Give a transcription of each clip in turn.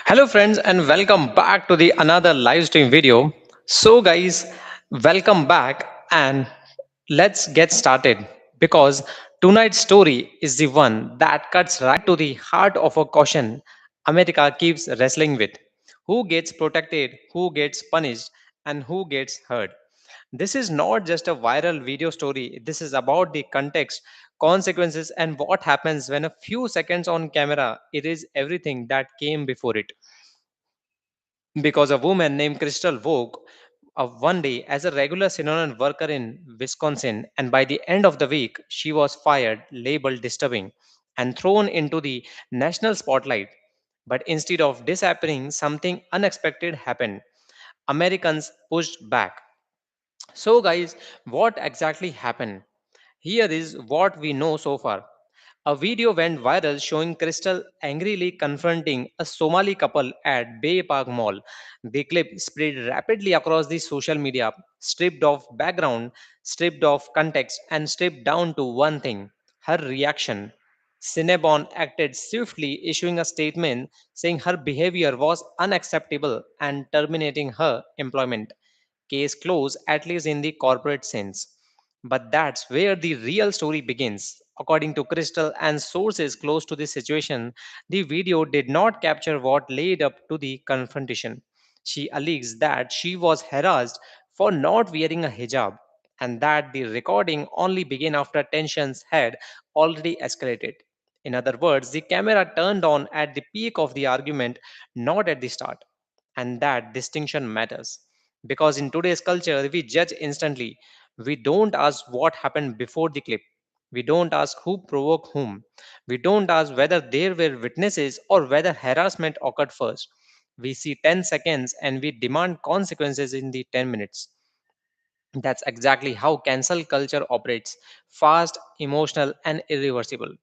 Hello friends and welcome back to the another live stream video. So guys, welcome back and let's get started because tonight's story is the one that cuts right to the heart of a caution America keeps wrestling with. Who gets protected, who gets punished and who gets hurt. This is not just a viral video story. This is about the context, consequences and what happens when a few seconds on camera erase everything that came before it because a woman named Crystal woke up one day as a regular synonym worker in Wisconsin, and by the end of the week, she was fired, labeled disturbing, and thrown into the national spotlight. But instead of disappearing, something unexpected happened. Americans pushed back. So, guys, what exactly happened? Here is what we know so far. A video went viral showing Crystal angrily confronting a Somali couple at Bay Park Mall. The clip spread rapidly across the social media, stripped of background, stripped of context, and stripped down to one thing her reaction. Cinnabon acted swiftly, issuing a statement saying her behavior was unacceptable and terminating her employment. Case closed, at least in the corporate sense. But that's where the real story begins. According to Crystal and sources close to the situation, the video did not capture what led up to the confrontation. She alleges that she was harassed for not wearing a hijab and that the recording only began after tensions had already escalated. In other words, the camera turned on at the peak of the argument, not at the start. And that distinction matters because in today's culture we judge instantly. We don't ask what happened before the clip. We don't ask who provoked whom. We don't ask whether there were witnesses or whether harassment occurred first. We see 10 seconds and we demand consequences in the 10 minutes. That's exactly how cancel culture operates: fast, emotional, and irreversible.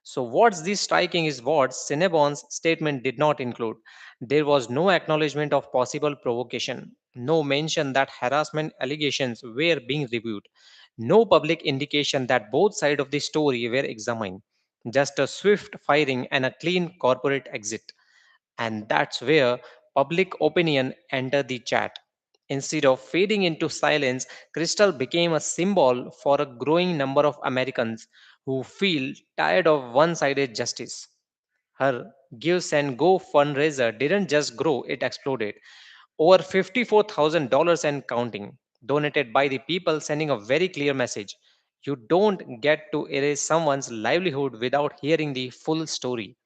So, what's this striking is what Cinnabon's statement did not include. There was no acknowledgement of possible provocation, no mention that harassment allegations were being reviewed, no public indication that both sides of the story were examined, just a swift firing and a clean corporate exit. And that's where public opinion entered the chat. Instead of fading into silence, Crystal became a symbol for a growing number of Americans who feel tired of one sided justice. Her Give Send Go fundraiser didn't just grow, it exploded. Over $54,000 and counting, donated by the people, sending a very clear message. You don't get to erase someone's livelihood without hearing the full story.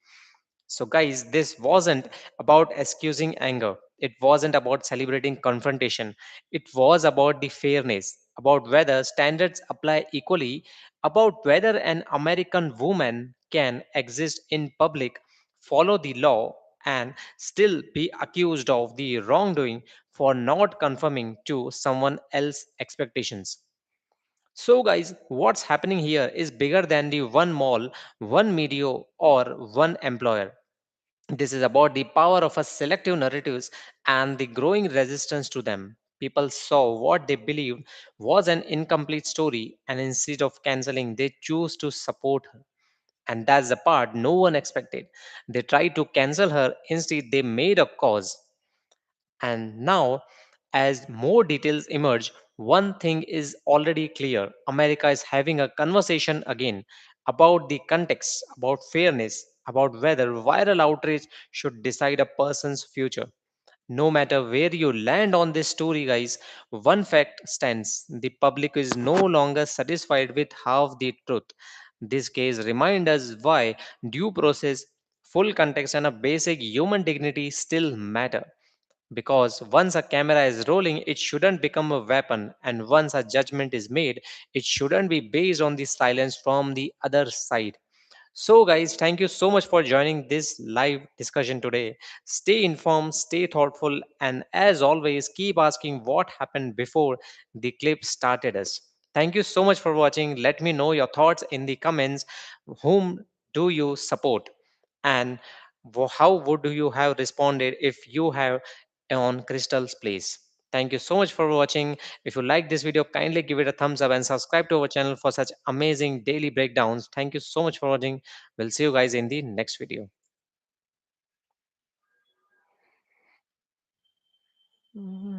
So, guys, this wasn't about excusing anger. It wasn't about celebrating confrontation. It was about the fairness, about whether standards apply equally, about whether an American woman can exist in public, follow the law, and still be accused of the wrongdoing for not conforming to someone else's expectations. So, guys, what's happening here is bigger than the one mall, one media, or one employer. This is about the power of a selective narratives and the growing resistance to them. People saw what they believed was an incomplete story, and instead of canceling, they choose to support her. And that's the part no one expected. They tried to cancel her, instead, they made a cause. And now, as more details emerge, one thing is already clear: America is having a conversation again about the context, about fairness, about whether viral outrage should decide a person's future. No matter where you land on this story, guys, one fact stands: the public is no longer satisfied with half the truth. This case reminds us why due process, full context, and a basic human dignity still matter. Because once a camera is rolling, it shouldn't become a weapon, and once a judgment is made, it shouldn't be based on the silence from the other side. So, guys, thank you so much for joining this live discussion today. Stay informed, stay thoughtful, and as always, keep asking what happened before the clip started us. Thank you so much for watching. Let me know your thoughts in the comments. Whom do you support? And how would you have responded if you have on Crystal's place? Thank you so much for watching. If you like this video, kindly give it a thumbs up and subscribe to our channel for such amazing daily breakdowns. Thank you so much for watching. We'll see you guys in the next video. Mhm.